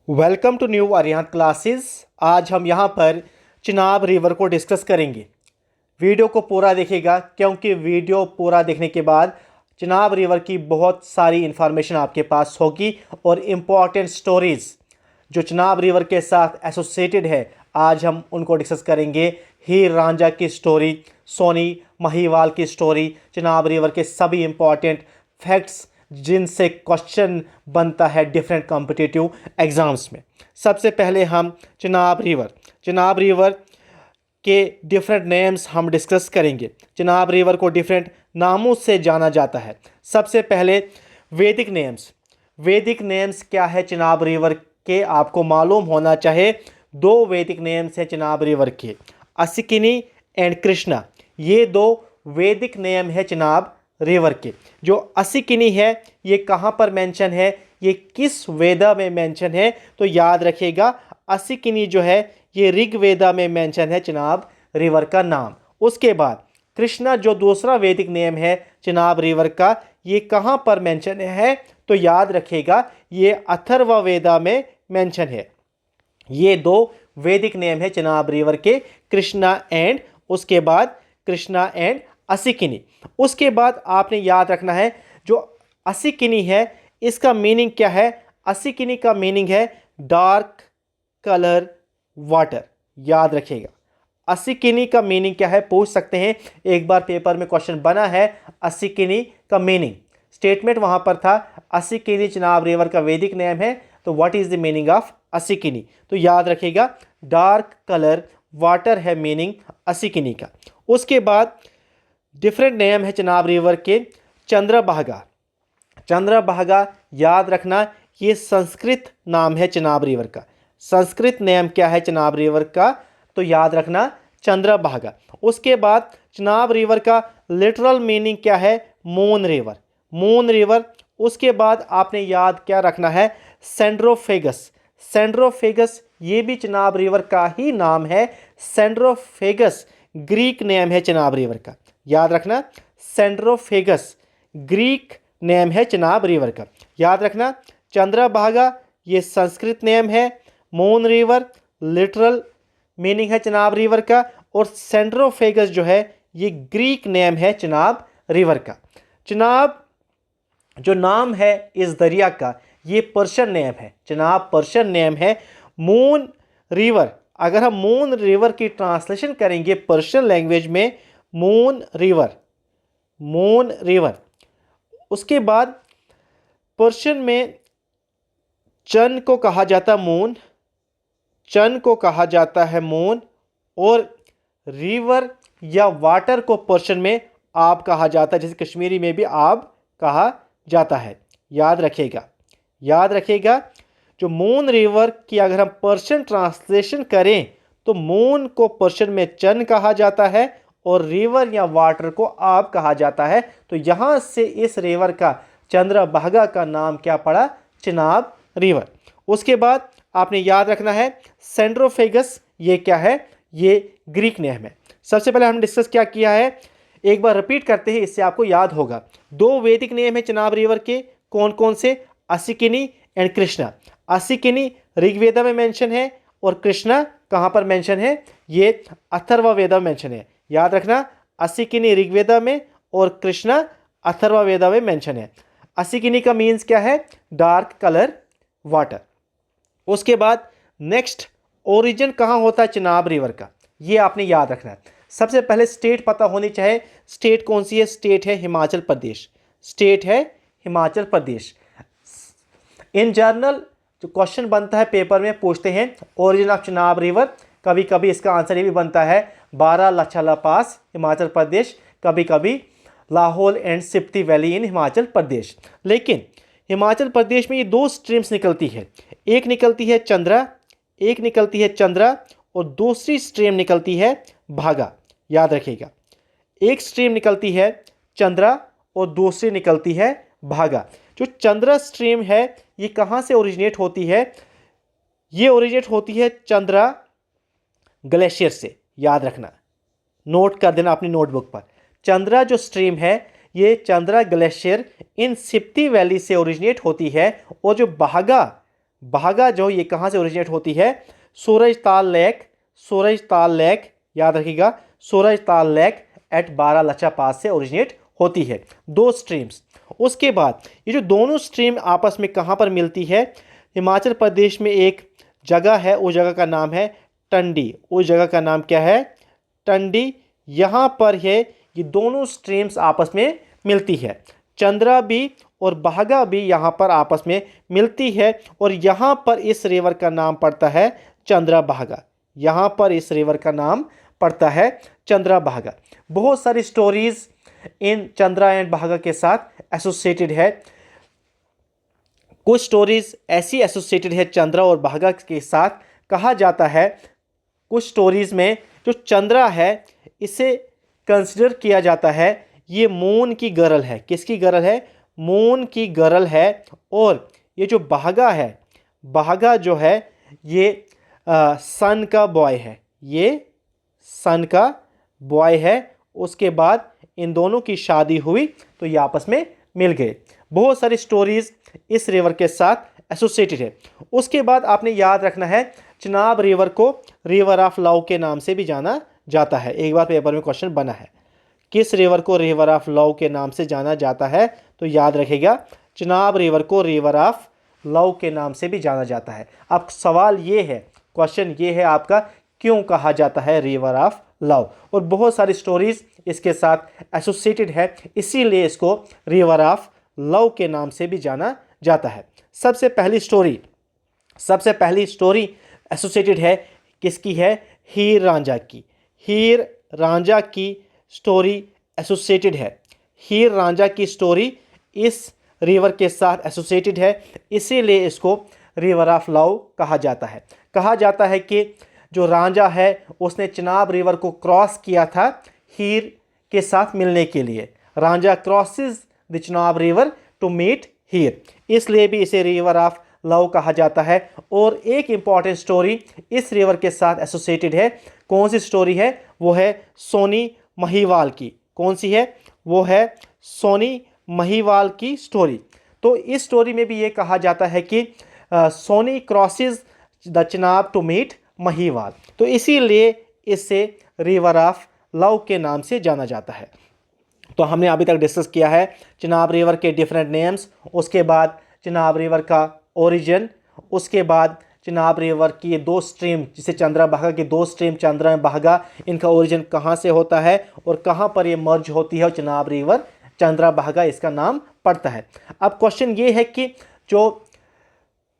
Welcome to new Arihant classes. आज हम यहाँ पर चिनाब रिवर को डिस्कस करेंगे। वीडियो को पूरा देखिएगा क्योंकि वीडियो पूरा देखने के बाद चिनाब रिवर की बहुत सारी इन्फॉर्मेशन आपके पास होगी और इम्पॉर्टेंट स्टोरीज़ जो चिनाब रिवर के साथ एसोसिएटेड है आज हम उनको डिस्कस करेंगे। हीर रांझा की स्टोरी, सोनी महिवाल की स्टोरी, चिनाब रिवर के सभी इम्पॉर्टेंट फैक्ट्स जिनसे क्वेश्चन बनता है डिफरेंट कॉम्पिटिटिव एग्ज़ाम्स में। सबसे पहले हम चिनाब रिवर के डिफरेंट नेम्स हम डिस्कस करेंगे। चिनाब रिवर को डिफरेंट नामों से जाना जाता है। सबसे पहले वैदिक नेम्स क्या है चिनाब रिवर के, आपको मालूम होना चाहिए। दो वैदिक नेम्स हैं चिनाब रिवर के, असिकिनी एंड कृष्णा। ये दो वैदिक नेम है चिनाब रिवर के। जो असिकिनी है ये कहाँ पर मेंशन है, ये किस वेदा में मेंशन है, तो याद रखिएगा असिकिनी जो है ये ऋग्वेदा में मेंशन है चिनाब रिवर का नाम। उसके बाद कृष्णा जो दूसरा वैदिक नेम है चिनाब रिवर का, ये कहाँ पर मेंशन है, तो याद रखिएगा ये अथर्ववेदा में मेंशन है। ये दो वैदिक नेम है चिनाब रिवर के, कृष्णा एंड असिकिनी। उसके बाद आपने याद रखना है जो असिकिनी है इसका मीनिंग क्या है। असिकिनी का मीनिंग है डार्क कलर वाटर। याद रखिएगा असिकिनी का मीनिंग क्या है, पूछ सकते हैं। एक बार पेपर में क्वेश्चन बना है असिकिनी का मीनिंग, स्टेटमेंट वहां पर था असिकिनी चिनाब रिवर का वैदिक नेम है, तो what is the meaning of Asikni, तो याद रखिएगा डार्क कलर वाटर है मीनिंग असिकिनी का। उसके बाद डिफरेंट नेम है चिनाब रिवर के, चंद्रभागा याद रखना ये संस्कृत नाम है चिनाब रिवर का। संस्कृत नेम क्या है चिनाब रिवर का, तो याद रखना चंद्रभागा। उसके बाद चिनाब रिवर का लिटरल मीनिंग क्या है, मून रिवर। उसके बाद आपने याद क्या रखना है, सेंड्रोफेगस ये भी चिनाब रिवर का ही नाम है। सेंड्रोफेगस ग्रीक नेम है चिनाब रिवर का। याद रखना सेंड्रोफेगस ग्रीक नेम है चिनाब रिवर का। याद रखना चंद्रभागा ये संस्कृत नेम है, मून रिवर लिटरल मीनिंग है चिनाब रिवर का, और सेंड्रोफेगस जो है ये ग्रीक नेम है चिनाब रिवर का। चिनाब जो नाम है इस दरिया का ये पर्शियन नेम है, चिनाब पर्शियन नेम है। मून रिवर, अगर हम मून रिवर की ट्रांसलेशन करेंगे पर्शियन लैंग्वेज में, मून रिवर। उसके बाद पर्शियन में चन को कहा जाता मून, और रिवर या वाटर को पर्शियन में आब कहा जाता है, जैसे कश्मीरी में भी आब कहा जाता है। याद रखिएगा जो मून रिवर की अगर हम पर्शियन ट्रांसलेशन करें तो मून को पर्शियन में चन कहा जाता है और रिवर या वाटर को आब कहा जाता है। तो यहाँ से इस रिवर का चंद्रभागा का नाम क्या पड़ा, चिनाब रिवर। उसके बाद आपने याद रखना है सेंड्रोफेगस ये क्या है, ये ग्रीक नेम है। सबसे पहले हमने डिस्कस क्या किया है, एक बार रिपीट करते हैं, इससे आपको याद होगा। दो वैदिक नेम है चिनाब रिवर के, कौन कौन से, असिकिनी एंड कृष्णा। असिकिनी ऋग्वेदा में मेंशन है और कृष्णा कहाँ पर मेंशन है, ये अथर्ववेदा में मेंशन है। याद रखना असिकिनी ऋग्वेदा में और कृष्णा अथर्ववेदा में मेंशन है। असिकिनी का मीन्स क्या है, डार्क कलर वाटर। उसके बाद नेक्स्ट ओरिजिन कहाँ होता है चिनाब रिवर का, ये आपने याद रखना है। सबसे पहले स्टेट पता होनी चाहिए, स्टेट कौन सी है, स्टेट है हिमाचल प्रदेश। इन जनरल जो क्वेश्चन बनता है पेपर में पूछते हैं ओरिजिन ऑफ चिनाब रिवर, कभी कभी इसका आंसर ये भी बनता है बारालाचाला पास हिमाचल प्रदेश, कभी कभी Lahaul and Spiti valley in Himachal Pradesh. लेकिन हिमाचल प्रदेश में ये दो स्ट्रीम्स निकलती है, एक निकलती है चंद्रा और दूसरी स्ट्रीम निकलती है भागा। याद रखिएगा एक स्ट्रीम निकलती है चंद्रा और दूसरी निकलती है भागा। जो चंद्रा स्ट्रीम है ये कहाँ से ओरिजिनेट होती है, ये ओरिजिनेट होती है चंद्रा ग्लेशियर से। याद रखना, नोट कर देना अपनी नोटबुक पर, चंद्रा जो स्ट्रीम है ये चंद्रा ग्लेशियर इन स्पीति वैली से ओरिजिनेट होती है, और जो भागा बहागा जो ये कहाँ से ओरिजिनेट होती है? सूरजताल लेक, सूरजताल लेक, याद रखिएगा, सूरजताल लेक एट बारालाचा पास से ओरिजिनेट होती है, दो स्ट्रीम्स। उसके बाद ये जो दोनों स्ट्रीम आपस में कहाँ पर मिलती है? हिमाचल प्रदेश में एक जगह है, उस जगह का नाम है टंडी। उस जगह का नाम क्या है? टंडी। यहाँ पर है ये दोनों स्ट्रीम्स आपस में मिलती है। चंद्रा भी और बहागा भी यहाँ पर आपस में मिलती है और यहाँ पर इस रिवर का नाम पड़ता है चंद्रा बहागा। यहाँ पर इस रिवर का नाम पड़ता है चंद्रा बहागा। बहुत सारी स्टोरीज इन चंद्रा एंड बहागा के साथ एसोसिएटेड है। कुछ स्टोरीज ऐसी एसोसिएटेड है चंद्रा और बहागा के साथ। कहा जाता है कुछ स्टोरीज में जो चंद्रा है इसे कंसिडर किया जाता है ये मून की गर्ल है। किसकी गर्ल है? मून की गर्ल है। और ये जो बहागा है, बहागा जो है ये सन का बॉय है, ये सन का बॉय है। उसके बाद इन दोनों की शादी हुई तो ये आपस में मिल गए। बहुत सारी स्टोरीज इस रिवर के साथ एसोसिएटेड है। उसके बाद आपने याद रखना है चिनाब रिवर को रिवर ऑफ लव के नाम से भी जाना जाता है। एक बार पेपर में क्वेश्चन बना है, किस रिवर को रिवर ऑफ लव के नाम से जाना जाता है? तो याद रखिएगा चिनाब रिवर को रिवर ऑफ लव के नाम से भी जाना जाता है। अब सवाल ये है, क्वेश्चन ये है आपका, क्यों कहा जाता है रिवर ऑफ लव? और बहुत सारी स्टोरीज इसके साथ एसोसिएटेड है, इसीलिए इसको रिवर ऑफ लव के नाम से भी जाना जाता है। सबसे पहली स्टोरी एसोसिएटेड है किसकी है? हीर रांझा की। हीर रांझा की स्टोरी एसोसिएटेड है। हीर रांझा की स्टोरी इस रिवर के साथ एसोसिएटेड है, इसीलिए इसको रिवर ऑफ लव कहा जाता है। कहा जाता है कि जो रांझा है उसने चिनाब रिवर को क्रॉस किया था हीर के साथ मिलने के लिए। Ranjha crosses the Chenab river to meet Heer, इसलिए भी इसे रिवर ऑफ लव कहा जाता है। और एक इंपॉर्टेंट स्टोरी इस रिवर के साथ एसोसिएटेड है। कौन सी स्टोरी है? वो है सोनी महिवाल की। कौन सी है? वो है सोनी महिवाल की स्टोरी। तो इस स्टोरी में भी ये कहा जाता है कि Sohni crosses the Chenab to meet Mahiwal, तो इसीलिए इससे रिवर ऑफ लव के नाम से जाना जाता है। तो हमने अभी तक डिस्कस किया है चिनाब रिवर के डिफरेंट नेम्स, उसके बाद चिनाब रिवर का ओरिजिन, उसके बाद चिनाब रिवर की ये दो स्ट्रीम जिसे चंद्रा बहागा की दो स्ट्रीम चंद्रा एंड बहागा, इनका ओरिजिन कहाँ से होता है और कहाँ पर ये मर्ज होती है और चिनाब रिवर चंद्रा बहागा इसका नाम पड़ता है। अब क्वेश्चन ये है कि जो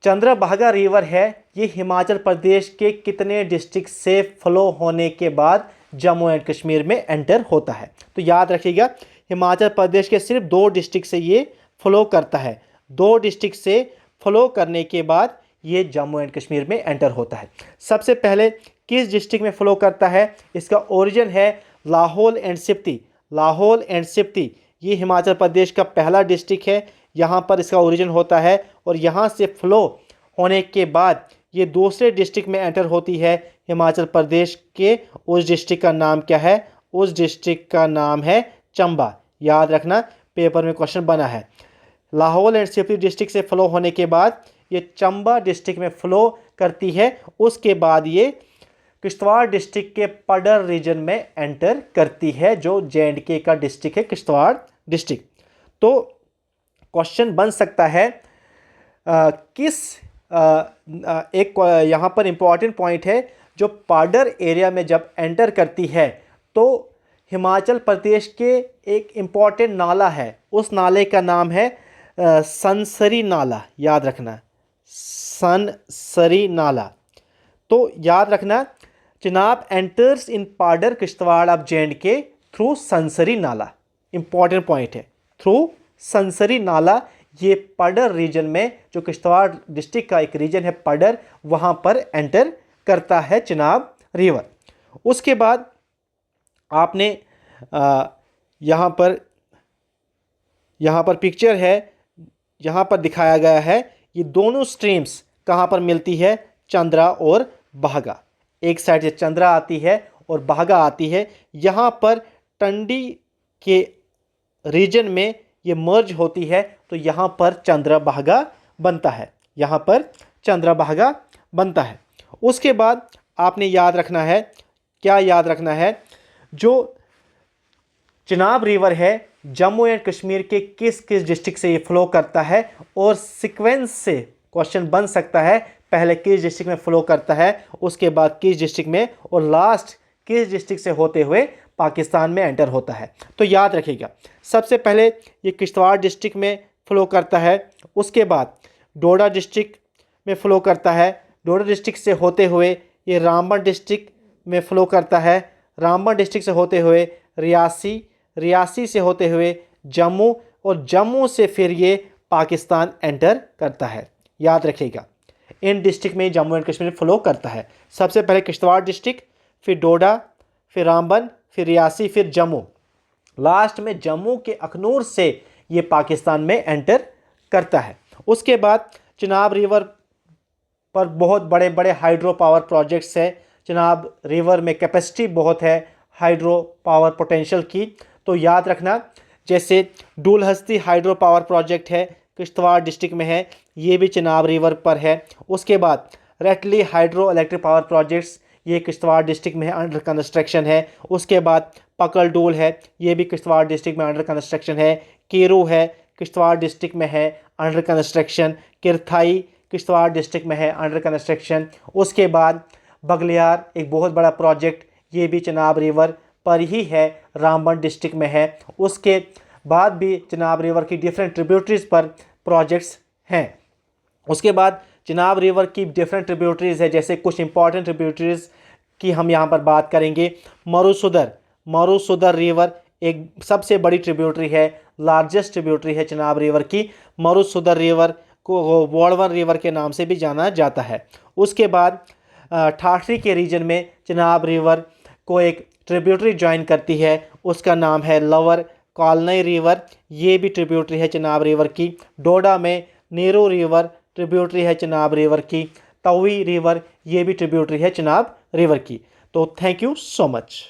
चंद्रा बहागा रिवर है ये हिमाचल प्रदेश के कितने डिस्ट्रिक्ट से फ्लो होने के बाद जम्मू एंड कश्मीर में एंटर होता है? तो याद रखिएगा हिमाचल प्रदेश के सिर्फ 2 डिस्ट्रिक्ट से ये फ्लो करता है। 2 डिस्ट्रिक्ट से फ्लो करने के बाद ये जम्मू एंड कश्मीर में एंटर होता है। सबसे पहले किस डिस्ट्रिक्ट में फ्लो करता है? इसका ओरिजिन है लाहौल एंड स्पीति। लाहौल एंड स्पीति ये हिमाचल प्रदेश का पहला डिस्ट्रिक्ट है, यहाँ पर इसका ओरिजिन होता है और यहाँ से फ्लो होने के बाद ये दूसरे डिस्ट्रिक्ट में एंटर होती है हिमाचल प्रदेश के। उस डिस्ट्रिक्ट का नाम क्या है? उस डिस्ट्रिक्ट का नाम है चंबा। याद रखना पेपर में क्वेश्चन बना है। लाहौल एंड स्पीति डिस्ट्रिक्ट से फ्लो होने के बाद ये चंबा डिस्ट्रिक्ट में फ्लो करती है। उसके बाद ये किश्तवाड़ डिस्ट्रिक्ट के पडर रीजन में एंटर करती है, जो J&K का डिस्ट्रिक्ट है किश्तवाड़ डिस्ट्रिक्ट। तो क्वेश्चन बन सकता है एक यहाँ पर इंपॉर्टेंट पॉइंट है, जो पाडर एरिया में जब एंटर करती है तो हिमाचल प्रदेश के एक इम्पॉर्टेंट नाला है, उस नाले का नाम है सनसरी नाला। याद रखना सनसरी नाला। तो याद रखना Chenab enters in Padar Kishtwar of J&K through Sansari Nala. Important point है, थ्रू सनसरी नाला। ये पडर रीजन में, जो किश्तवाड़ डिस्ट्रिक्ट का एक रीजन है पडर, वहाँ पर एंटर करता है चिनाब रिवर। उसके बाद आपने यहाँ पर पिक्चर है, यहाँ पर दिखाया गया है ये दोनों स्ट्रीम्स कहाँ पर मिलती है? चंद्रा और बहागा। एक साइड से चंद्रा आती है और बहागा आती है। यहाँ पर टंडी के रीजन में ये मर्ज होती है, तो यहाँ पर चंद्रा बहागा बनता है। यहाँ पर चंद्रभागा बनता है। उसके बाद आपने याद रखना है, क्या याद रखना है, जो चिनाब रिवर है जम्मू एंड कश्मीर के किस किस डिस्ट्रिक्ट से ये फ्लो करता है, और सीक्वेंस से क्वेश्चन बन सकता है, पहले किस डिस्ट्रिक्ट में फ्लो करता है, उसके बाद किस डिस्ट्रिक्ट में, और लास्ट किस डिस्ट्रिक्ट से होते हुए पाकिस्तान में एंटर होता है। तो याद रखिएगा, सबसे पहले ये किश्तवाड़ डिस्ट्रिक्ट में फ्लो करता है, उसके बाद डोडा डिस्ट्रिक्ट में फ्लो करता है, डोडा डिस्ट्रिक्ट से होते हुए ये रामबन डिस्ट्रिक्ट में फ्लो करता है, रामबन डिस्ट्रिक्ट से होते हुए रियासी, रियासी से होते हुए जम्मू, और जम्मू से फिर ये पाकिस्तान एंटर करता है। याद रखिएगा, इन डिस्ट्रिक्ट में जम्मू एंड कश्मीर फ्लो करता है। सबसे पहले किश्तवाड़ डिस्ट्रिक्ट, फिर डोडा, फिर रामबन, फिर रियासी, फिर जम्मू, लास्ट में जम्मू के अखनूर से ये पाकिस्तान में एंटर करता है। उसके बाद चिनाब रिवर पर बहुत बड़े बड़े हाइड्रो पावर प्रोजेक्ट्स है। चिनाब रिवर में कैपेसिटी बहुत है हाइड्रो पावर पोटेंशियल की, तो याद रखना, जैसे डूलहस्ती हाइड्रो पावर प्रोजेक्ट है, किश्तवाड़ डिस्ट्रिक्ट में है, ये भी चिनाब रिवर पर है। उसके बाद रेटली हाइड्रो इलेक्ट्रिक पावर प्रोजेक्ट्स, ये किश्तवाड़ डिस्ट्रिक्ट में अंडर कंस्ट्रक्शन है। उसके बाद पकल डूल है, ये भी किश्तवाड़ डिस्ट्रिक्ट में अंडर कंस्ट्रक्शन है। कीरू है, किश्तवाड़ डिस्ट्रिक्ट में है, अंडर कंस्ट्रक्शन। किरथाई किश्तवाड़ डिस्ट्रिक्ट में है, अंडर कंस्ट्रक्शन। उसके बाद बगलियार, एक बहुत बड़ा प्रोजेक्ट, ये भी चिनाब रिवर पर ही है, रामबन डिस्ट्रिक्ट में है। उसके बाद भी चिनाब रिवर की डिफरेंट ट्रिब्यूटरीज पर प्रोजेक्ट्स हैं। उसके बाद चिनाब रिवर की डिफरेंट ट्रिब्यूटरीज है, जैसे कुछ इंपॉर्टेंट ट्रिब्यूटरीज की हम यहाँ पर बात करेंगे। मरुसुदर, मरुसुदर रिवर एक सबसे बड़ी ट्रिब्यूटरी है, लार्जेस्ट ट्रिब्यूटरी है चिनाब रिवर की। मरुसुदर रिवर को वोड़वन रिवर के नाम से भी जाना जाता है। उसके बाद ठाठरी के रीजन में चिनाब रिवर को एक ट्रिब्यूटरी ज्वाइन करती है, उसका नाम है लवर कॉलनई रिवर, ये भी ट्रिब्यूटरी है चिनाब रिवर की। डोडा में नेहरू रिवर ट्रिब्यूटरी है चिनाब रिवर की। तवी रिवर, ये भी ट्रिब्यूटरी है चिनाब रिवर की। तो थैंक यू सो मच।